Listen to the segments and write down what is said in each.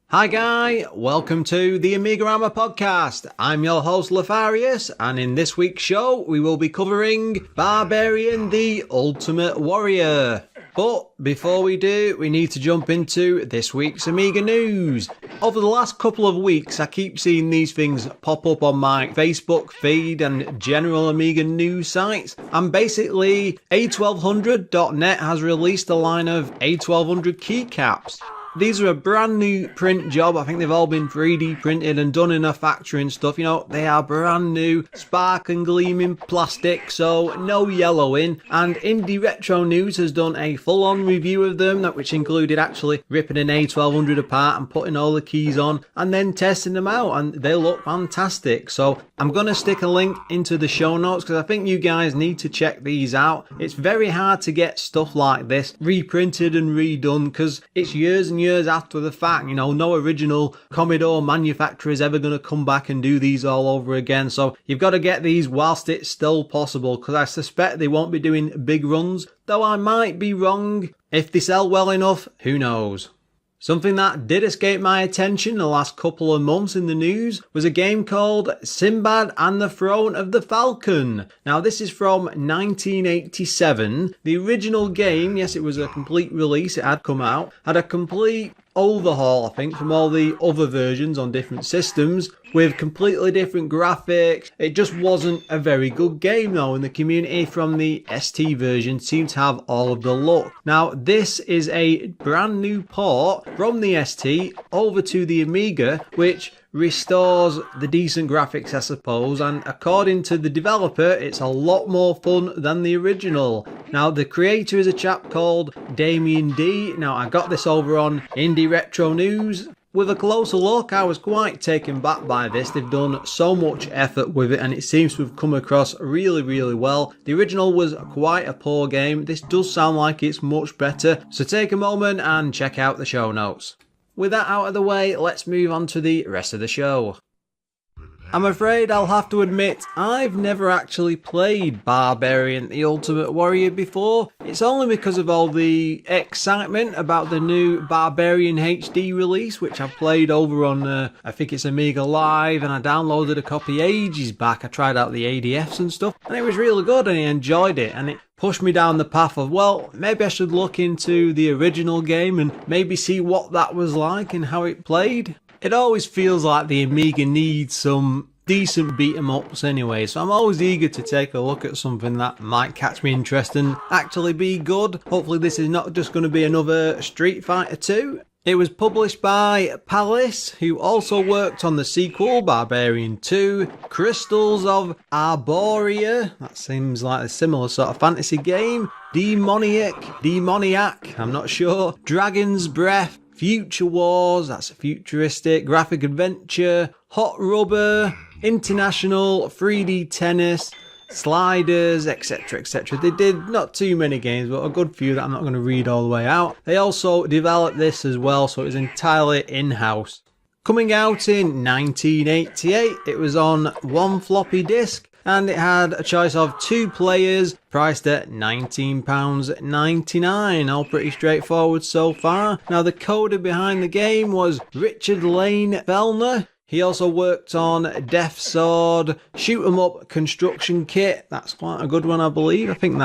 Hi guy, welcome to the AMIGArama podcast. I'm your host Lorfarius, and in this week's show we will be covering Barbarian the Ultimate Warrior. But before we do, we need to jump into this week's Amiga news. Over the last couple of weeks, I keep seeing these things pop up on my Facebook feed and general Amiga news sites. And basically, A1200.net has released a line of A1200 keycaps. These are a brand new print job. I think they've all been 3D printed and done in a factory and stuff. You know, they are brand new, sparkling, gleaming plastic, so no yellowing. And Indie Retro News has done a full-on review of them, which included actually ripping an A1200 apart and putting all the keys on and then testing them out, and they look fantastic. So I'm going to stick a link into the show notes because I think you guys need to check these out. It's very hard to get stuff like this reprinted and redone because it's years and years after the fact. You know, no original Commodore manufacturer is ever going to come back and do these all over again, so you've got to get these whilst it's still possible, because I suspect they won't be doing big runs, though I might be wrong. If they sell well enough, who knows. Something that did escape my attention the last couple of months in the news was a game called Sinbad and the Throne of the Falcon. Now this is from 1987. The original game, yes, it was a complete release, it had come out, had a complete overhaul, I think, from all the other versions on different systems with completely different graphics. It just wasn't a very good game though, and the community from the ST version seemed to have all of the luck. Now this is a brand new port from the ST over to the Amiga, which restores the decent graphics, I suppose, and according to the developer it's a lot more fun than the original. Now the creator is a chap called Damien D. Now I got this over on Indie Retro News. With a closer look, I was quite taken back by this. They've done so much effort with it and it seems to have come across really, really well. The original was quite a poor game. This does sound like it's much better, so take a moment and check out the show notes. With that out of the way, let's move on to the rest of the show. I'm afraid I'll have to admit I've never actually played Barbarian the Ultimate Warrior before. It's only because of all the excitement about the new Barbarian HD release, which I've played over on, I think it's Amiga Live, and I downloaded a copy ages back. I tried out the ADFs and stuff, and it was really good and I enjoyed it, and it pushed me down the path of, well, maybe I should look into the original game and maybe see what that was like and how it played. It always feels like the Amiga needs some decent beat-em-ups anyway, so I'm always eager to take a look at something that might catch me interest and actually be good. Hopefully this is not just going to be another Street Fighter 2. It was published by Palace, who also worked on the sequel, Barbarian 2, Crystals of Arborea, that seems like a similar sort of fantasy game, Demoniac, I'm not sure, Dragon's Breath, Future Wars, that's a futuristic graphic adventure, Hot Rubber, International, 3D Tennis, Sliders, etc, etc. They did not too many games, but a good few that I'm not going to read all the way out. They also developed this as well, so it was entirely in-house. Coming out in 1988, it was on one floppy disk, and it had a choice of 2 players, priced at £19.99. All pretty straightforward so far. Now the coder behind the game was Richard Lane Fellner. He also worked on Death Sword, Shoot 'em Up Construction Kit. That's quite a good one, I believe. I think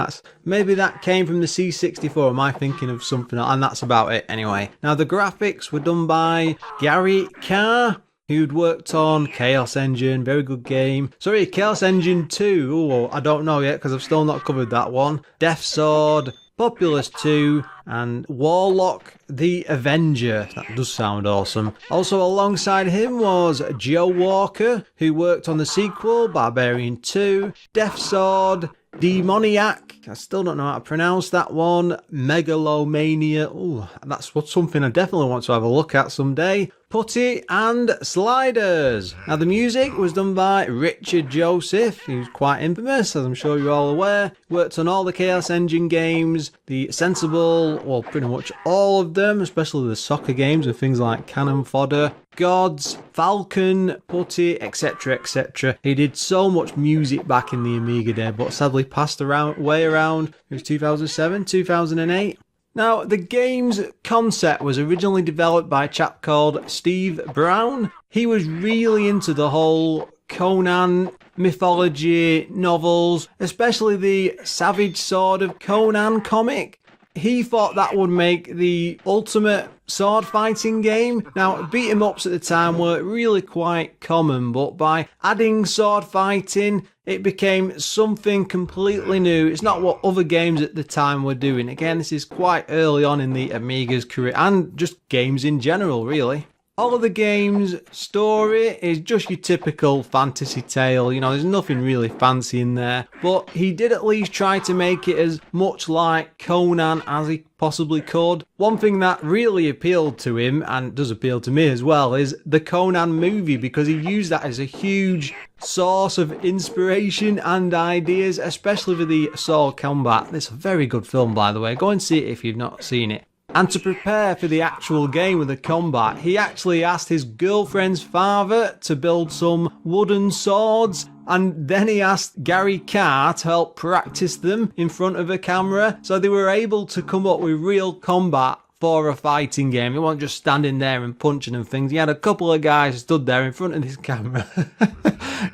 maybe that came from the C64. Am I thinking of something else? And that's about it anyway. Now the graphics were done by Gary Carr, who'd worked on Chaos Engine, very good game. Sorry, Chaos Engine 2, oh, I don't know yet because I've still not covered that one. Death Sword, Populous 2, and Warlock the Avenger. That does sound awesome. Also alongside him was Joe Walker, who worked on the sequel, Barbarian 2, Death Sword, Demoniac, I still don't know how to pronounce that one, Megalomania, oh, that's something I definitely want to have a look at someday, putty and sliders. Now the music was done by Richard Joseph, who's quite infamous, as I'm sure you're all aware. Worked on all the Chaos Engine games, the Sensible, well pretty much all of them, especially the soccer games with things like Cannon Fodder, Gods, Falcon, Putty, etc, etc. He did so much music back in the Amiga day, but sadly passed away around, it was 2007, 2008. Now, the game's concept was originally developed by a chap called Steve Brown. He was really into the whole Conan mythology novels, especially the Savage Sword of Conan comic. He thought that would make the ultimate sword fighting game. Now, beat 'em ups at the time were really quite common, but by adding sword fighting, it became something completely new. It's not what other games at the time were doing. Again, this is quite early on in the Amiga's career, and just games in general, really. All of the game's story is just your typical fantasy tale, you know, there's nothing really fancy in there, but he did at least try to make it as much like Conan as he possibly could. One thing that really appealed to him, and does appeal to me as well, is the Conan movie, because he used that as a huge source of inspiration and ideas, especially for the sword combat. It's a very good film, by the way, go and see it if you've not seen it. And to prepare for the actual game with the combat, he actually asked his girlfriend's father to build some wooden swords, and then he asked Gary Carr to help practice them in front of a camera, so they were able to come up with real combat for a fighting game. He wasn't just standing there and punching and things. He had a couple of guys stood there in front of this camera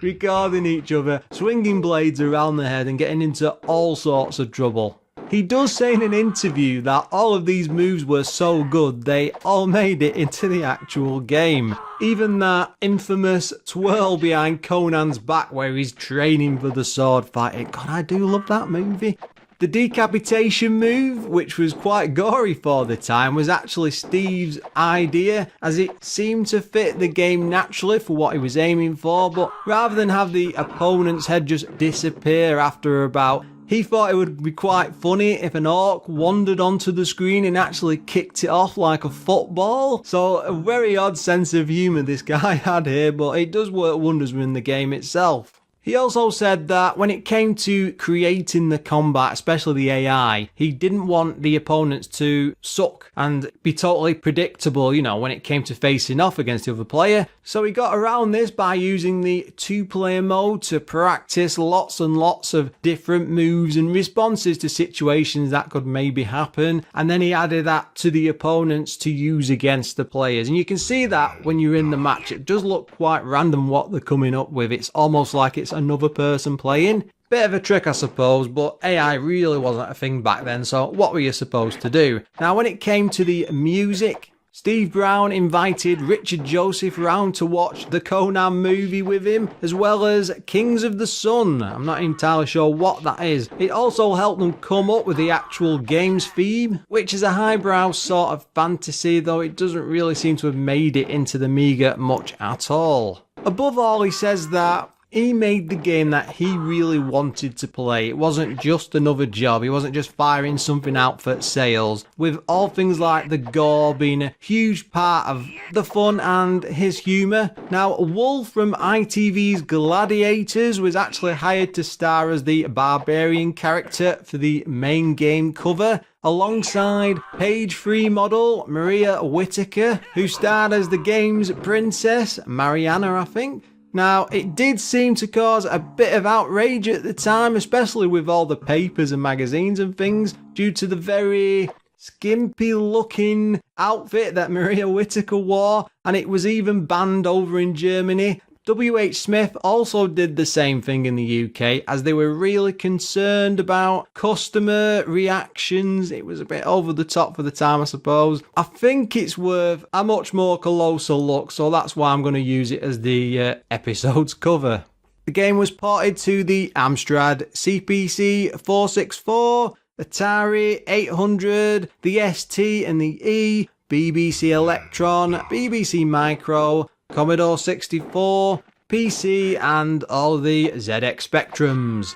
recording each other, swinging blades around the head and getting into all sorts of trouble. He does say in an interview that all of these moves were so good, they all made it into the actual game. Even that infamous twirl behind Conan's back where he's training for the sword fighting. God, I do love that movie. The decapitation move, which was quite gory for the time, was actually Steve's idea, as it seemed to fit the game naturally for what he was aiming for, but rather than have the opponent's head just disappear after about, he thought it would be quite funny if an orc wandered onto the screen and actually kicked it off like a football. So a very odd sense of humour this guy had here, but it does work wonders within the game itself. He also said that when it came to creating the combat, especially the AI, he didn't want the opponents to suck and be totally predictable, you know, when it came to facing off against the other player. So he got around this by using the two-player mode to practice lots and lots of different moves and responses to situations that could maybe happen. And then he added that to the opponents to use against the players. And you can see that when you're in the match, it does look quite random what they're coming up with. It's almost like it's another person playing. Bit of a trick, I suppose, but AI really wasn't a thing back then, so what were you supposed to do? Now, when it came to the music, Steve Brown invited Richard Joseph round to watch the Conan movie with him, as well as Kings of the Sun. I'm not entirely sure what that is. It also helped them come up with the actual game's theme, which is a highbrow sort of fantasy, though it doesn't really seem to have made it into the Amiga much at all. Above all, he says that he made the game that he really wanted to play. It wasn't just another job. He wasn't just firing something out for sales. With all things like the gore being a huge part of the fun and his humour. Now, Wolf from ITV's Gladiators was actually hired to star as the Barbarian character for the main game cover, alongside Page 3 model Maria Whittaker, who starred as the game's Princess Mariana, I think. Now, it did seem to cause a bit of outrage at the time, especially with all the papers and magazines and things, due to the very skimpy looking outfit that Maria Whittaker wore, and it was even banned over in Germany. W.H. Smith also did the same thing in the UK, as they were really concerned about customer reactions. It was a bit over the top for the time, I suppose. I think it's worth a much more colossal look, so that's why I'm going to use it as the episode's cover. The game was ported to the Amstrad CPC 464, Atari 800, the ST and the E, BBC Electron, BBC Micro, Commodore 64, PC, and all the ZX Spectrums.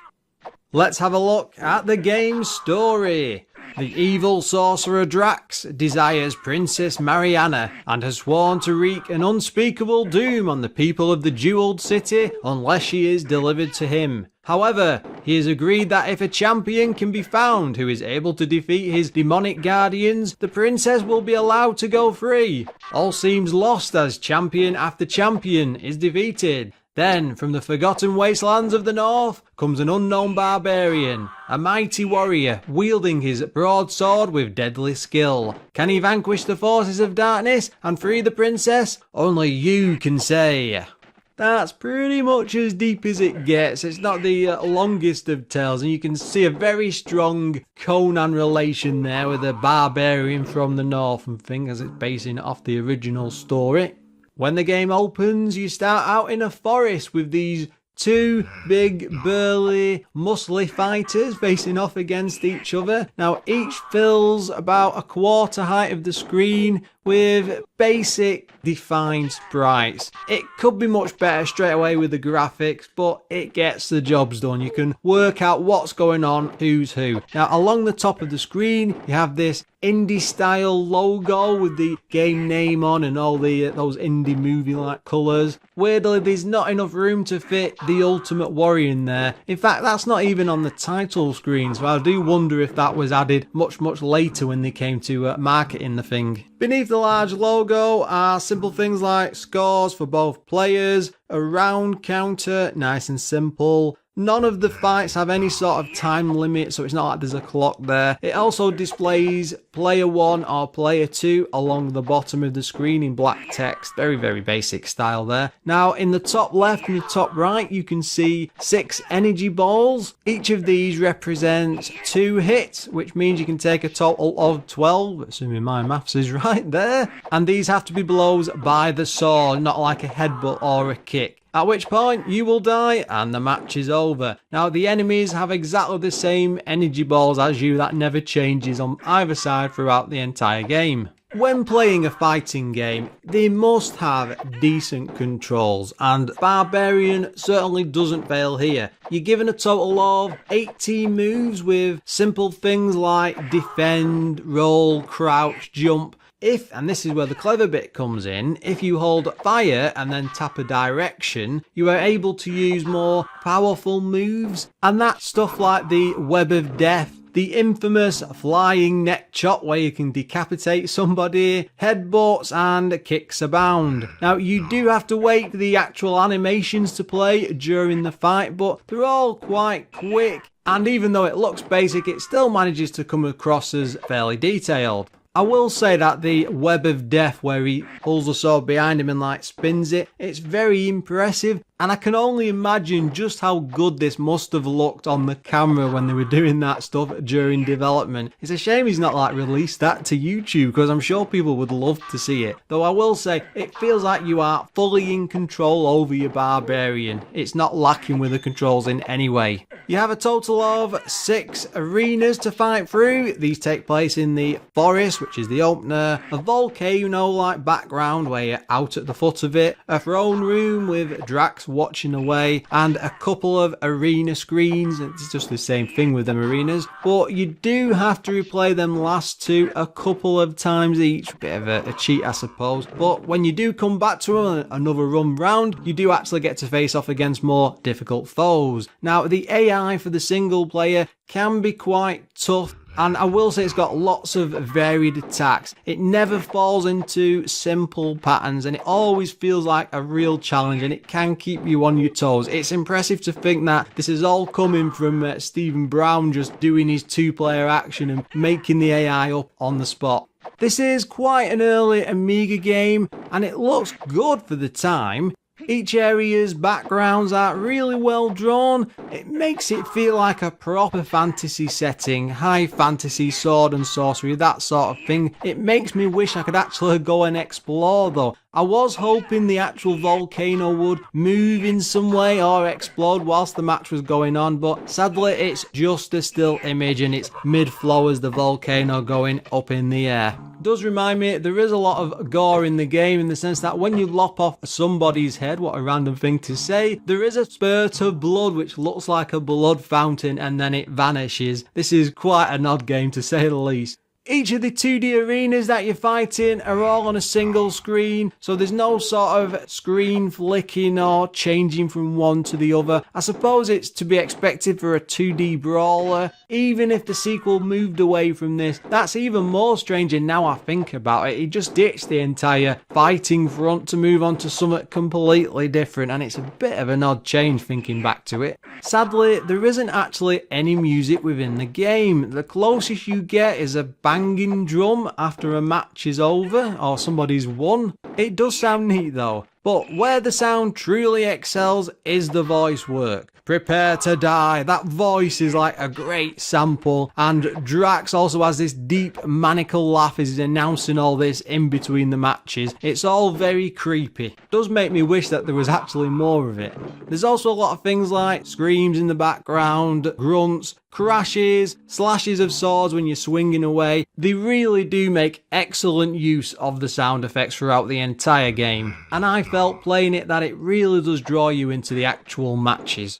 Let's have a look at the game's story. The evil sorcerer Drax desires Princess Mariana and has sworn to wreak an unspeakable doom on the people of the Jeweled City unless she is delivered to him. However, he has agreed that if a champion can be found who is able to defeat his demonic guardians, the princess will be allowed to go free. All seems lost as champion after champion is defeated. Then, from the forgotten wastelands of the north, comes an unknown barbarian, a mighty warrior, wielding his broadsword with deadly skill. Can he vanquish the forces of darkness and free the princess? Only you can say. That's pretty much as deep as it gets. It's not the longest of tales, and you can see a very strong Conan relation there with a barbarian from the north and thing, as it's basing it off the original story. When the game opens, you start out in a forest with these two big, burly, muscly fighters facing off against each other. Now, each fills about a quarter height of the screen with basic defined sprites. It could be much better straight away with the graphics, but it gets the jobs done. You can work out what's going on, who's who. Now, along the top of the screen, you have this indie style logo with the game name on and all those indie movie like colours. Weirdly, there's not enough room to fit the Ultimate Warrior in there. In fact, that's not even on the title screen, so I do wonder if that was added much later when they came to marketing the thing. Beneath the large logo are simple things like scores for both players, a round counter, nice and simple. None of the fights have any sort of time limit, so it's not like there's a clock there. It also displays player 1 or player 2 along the bottom of the screen in black text. Very basic style there. Now, in the top left and the top right, you can see 6 energy balls. Each of these represents 2 hits, which means you can take a total of 12, assuming my maths is right there. And these have to be blows by the sword, not like a headbutt or a kick. At which point you will die and the match is over. Now, the enemies have exactly the same energy balls as you, that never changes on either side throughout the entire game. When playing a fighting game, they must have decent controls, and Barbarian certainly doesn't fail here. You're given a total of 18 moves with simple things like defend, roll, crouch, jump. If, and this is where the clever bit comes in, if you hold fire and then tap a direction, you are able to use more powerful moves, and that's stuff like the Web of Death, the infamous flying neck chop where you can decapitate somebody, headbutts and kicks abound. Now, you do have to wait for the actual animations to play during the fight, but they're all quite quick, and even though it looks basic, it still manages to come across as fairly detailed. I will say that the Web of Death, where he pulls the sword behind him and like spins it, it's very impressive. And I can only imagine just how good this must have looked on the camera when they were doing that stuff during development. It's a shame he's not like released that to YouTube, because I'm sure people would love to see it. Though I will say, it feels like you are fully in control over your Barbarian. It's not lacking with the controls in any way. You have a total of 6 arenas to fight through. These take place in the forest, which is the opener, a volcano-like background where you're out at the foot of it, a throne room with Drax watching away, and a couple of arena screens. It's just the same thing with them arenas, but you do have to replay them last 2 a couple of times each. Bit of a cheat, I suppose, but when you do come back to them another run round, you do actually get to face off against more difficult foes. Now, the AI for the single player can be quite tough, and I will say it's got lots of varied attacks. It never falls into simple patterns, and it always feels like a real challenge, and it can keep you on your toes. It's impressive to think that this is all coming from Stephen Brown just doing his 2-player action and making the AI up on the spot. This is quite an early Amiga game, and it looks good for the time. Each area's backgrounds are really well drawn. It makes it feel like a proper fantasy setting, high fantasy, sword and sorcery, that sort of thing. It makes me wish I could actually go and explore though. I was hoping the actual volcano would move in some way or explode whilst the match was going on, but sadly it's just a still image and it's mid-flow as the volcano going up in the air. It does remind me there is a lot of gore in the game in the sense that when you lop off somebody's head, what a random thing to say, there is a spurt of blood which looks like a blood fountain and then it vanishes. This is quite an odd game to say the least. Each of the 2D arenas that you're fighting are all on a single screen, so there's no sort of screen flicking or changing from one to the other. I suppose it's to be expected for a 2D brawler. Even if the sequel moved away from this, that's even more stranger now I think about it. He just ditched the entire fighting front to move on to something completely different, and it's a bit of an odd change thinking back to it. Sadly, there isn't actually any music within the game. The closest you get is a banging drum after a match is over or somebody's won. It does sound neat though, but where the sound truly excels is the voice work. Prepare to die, that voice is like a great sample, and Drax also has this deep maniacal laugh as he's announcing all this in between the matches. It's all very creepy. It does make me wish that there was actually more of it. There's also a lot of things like screams in the background, grunts, crashes, slashes of swords when you're swinging away. They really do make excellent use of the sound effects throughout the entire game, and I felt playing it that it really does draw you into the actual matches.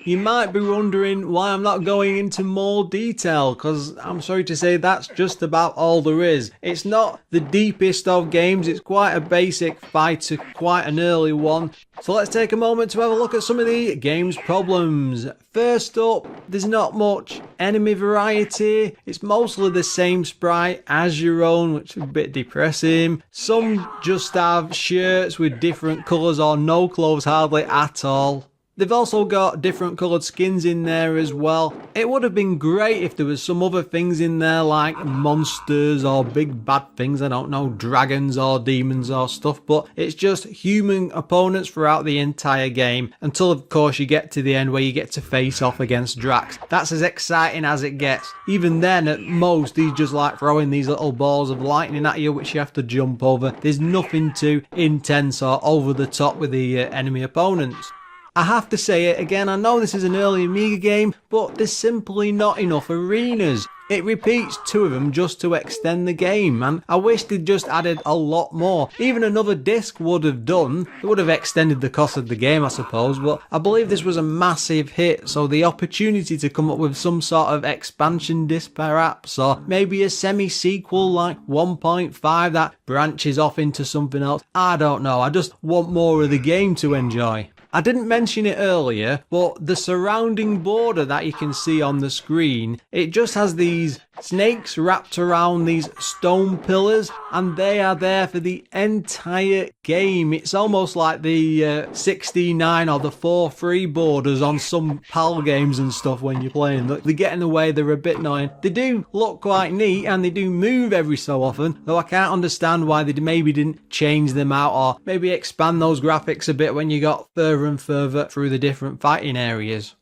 You might be wondering why I'm not going into more detail, because I'm sorry to say that's just about all there is. It's not the deepest of games, it's quite a basic fighter, quite an early one. So let's take a moment to have a look at some of the game's problems. First up, there's not much enemy variety. It's mostly the same sprite as your own, which is a bit depressing. Some just have shirts with different colours or no clothes hardly at all. They've also got different coloured skins in there as well. It would have been great if there was some other things in there like monsters or big bad things, I don't know, dragons or demons or stuff, but it's just human opponents throughout the entire game until of course you get to the end where you get to face off against Drax. That's as exciting as it gets. Even then at most he's just like throwing these little balls of lightning at you which you have to jump over. There's nothing too intense or over the top with the enemy opponents. I have to say it again, I know this is an early Amiga game, but there's simply not enough arenas. It repeats 2 of them just to extend the game, and I wish they'd just added a lot more. Even another disc would have done. It would have extended the cost of the game, I suppose, but I believe this was a massive hit, so the opportunity to come up with some sort of expansion disc perhaps, or maybe a semi-sequel like 1.5 that branches off into something else. I don't know, I just want more of the game to enjoy. I didn't mention it earlier, but the surrounding border that you can see on the screen, it just has these snakes wrapped around these stone pillars, and they are there for the entire game. It's almost like the 69 or the 4-3 borders on some PAL games and stuff when you're playing. They get in the way, they're a bit annoying. They do look quite neat and they do move every so often, though I can't understand why they maybe didn't change them out or maybe expand those graphics a bit when you got further and further through the different fighting areas.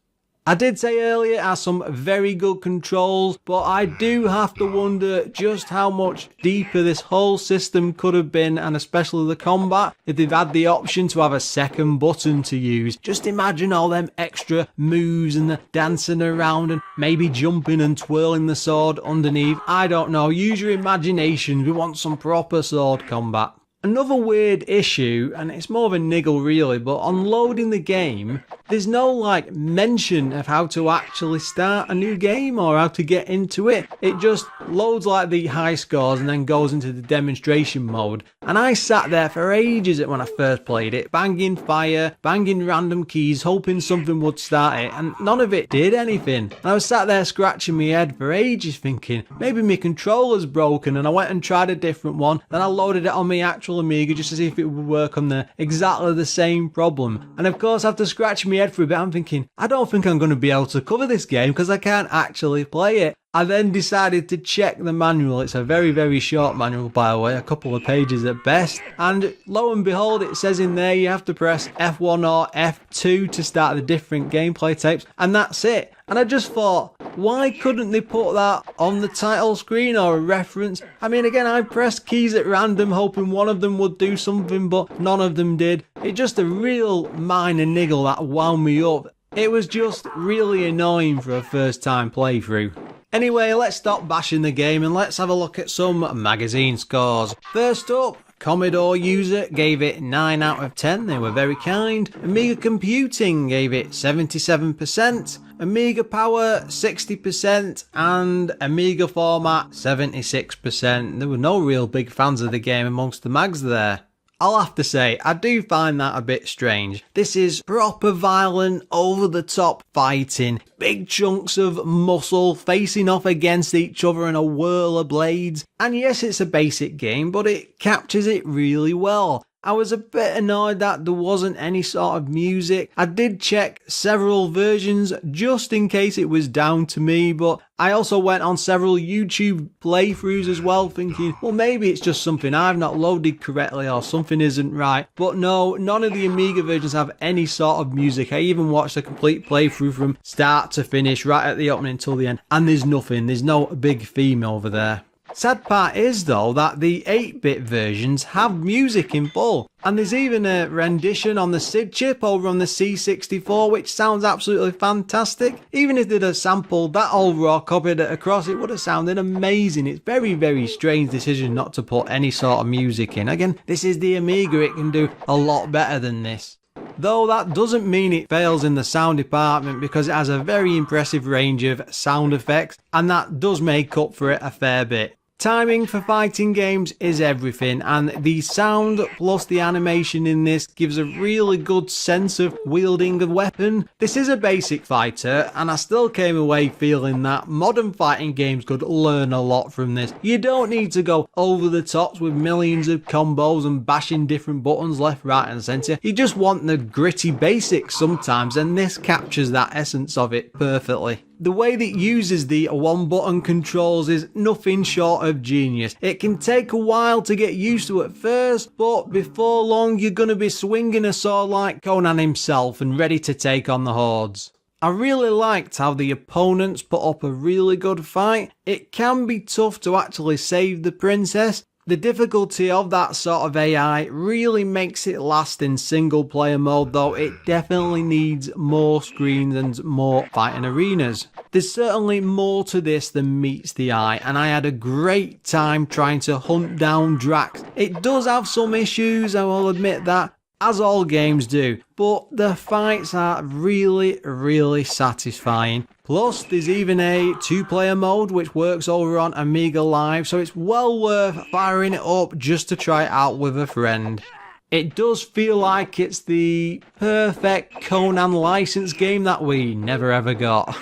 I did say earlier it has some very good controls, but I do have to wonder just how much deeper this whole system could have been, and especially the combat, if they've had the option to have a second button to use. Just imagine all them extra moves and the dancing around and maybe jumping and twirling the sword underneath. I don't know, use your imagination, we want some proper sword combat. Another weird issue, and it's more of a niggle really, but on loading the game, there's no like mention of how to actually start a new game or how to get into it. It just loads like the high scores and then goes into the demonstration mode. And I sat there for ages when I first played it, banging fire, banging random keys, hoping something would start it, and none of it did anything. And I was sat there scratching my head for ages thinking, maybe my controller's broken, and I went and tried a different one, then I loaded it on my actual Amiga just to see if it would work on exactly the same problem. And of course after scratching my head for a bit I'm thinking, I don't think I'm going to be able to cover this game because I can't actually play it. I then decided to check the manual. It's a very, very short manual, by the way, a couple of pages at best. And lo and behold, it says in there you have to press F1 or F2 to start the different gameplay tapes, and that's it. And I just thought, Why couldn't they put that on the title screen or a reference? I mean, again, I pressed keys at random hoping one of them would do something, but none of them did. It's just a real minor niggle that wound me up. It was just really annoying for a first time playthrough. Anyway, let's stop bashing the game and let's have a look at some magazine scores. First up, Commodore user gave it 9 out of 10, they were very kind. Amiga Computing gave it 77%, Amiga Power 60%, and Amiga Format 76%. There were no real big fans of the game amongst the mags there. I'll have to say, I do find that a bit strange. This is proper violent, over-the-top fighting, big chunks of muscle facing off against each other in a whirl of blades. And yes, it's a basic game, but it captures it really well. I was a bit annoyed that there wasn't any sort of music. I did check several versions just in case it was down to me, but I also went on several YouTube playthroughs as well thinking, well, maybe it's just something I've not loaded correctly or something isn't right. But no, none of the Amiga versions have any sort of music. I even watched a complete playthrough from start to finish, right at the opening until the end, and there's nothing. There's no big theme over there. Sad part is though that the 8-bit versions have music in full, and there's even a rendition on the SID chip over on the C64 which sounds absolutely fantastic. Even if they'd have sampled that old raw, copied it across, it would have sounded amazing. It's very strange decision not to put any sort of music in. Again, this is the Amiga, it can do a lot better than this. Though that doesn't mean it fails in the sound department because it has a very impressive range of sound effects, and that does make up for it a fair bit. Timing for fighting games is everything, and the sound plus the animation in this gives a really good sense of wielding a weapon. This is a basic fighter, and I still came away feeling that modern fighting games could learn a lot from this. You don't need to go over the tops with millions of combos and bashing different buttons left, right and centre. You just want the gritty basics sometimes, and this captures that essence of it perfectly. The way that it uses the one button controls is nothing short of genius. It can take a while to get used to at first, but before long you're going to be swinging a sword like Conan himself and ready to take on the hordes. I really liked how the opponents put up a really good fight. It can be tough to actually save the princess. The difficulty of that sort of AI really makes it last in single player mode, though it definitely needs more screens and more fighting arenas. There's certainly more to this than meets the eye, and I had a great time trying to hunt down Drax. It does have some issues, I will admit that, as all games do, but the fights are really satisfying. Plus, there's even a 2-player mode which works over on Amiga Live, so it's well worth firing it up just to try it out with a friend. It does feel like it's the perfect Conan license game that we never ever got.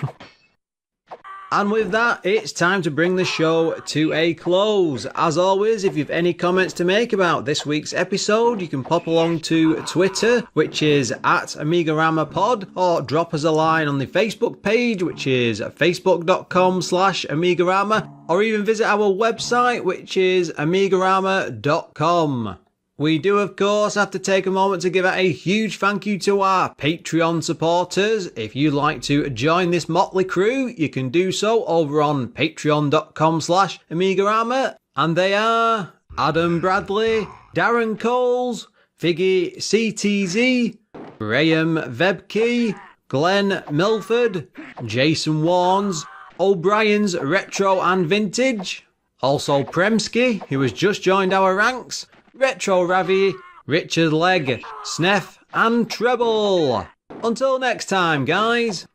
And with that, it's time to bring the show to a close. As always, if you've any comments to make about this week's episode, you can pop along to Twitter, which is @AMIGArama or drop us a line on the Facebook page, which is facebook.com/AMIGArama, or even visit our website, which is AMIGArama.com. We do, of course, have to take a moment to give out a huge thank you to our Patreon supporters. If you'd like to join this motley crew, you can do so over on patreon.com/AMIGArama. And they are Adam Bradley, Darren Coles, Figgy CTZ, Graham Vebke, Glenn Milford, Jason Warnes, O'Brien's Retro and Vintage, also Premsky, who has just joined our ranks, Retro Ravi, Richard Legg, Sneff and Treble. Until next time, guys.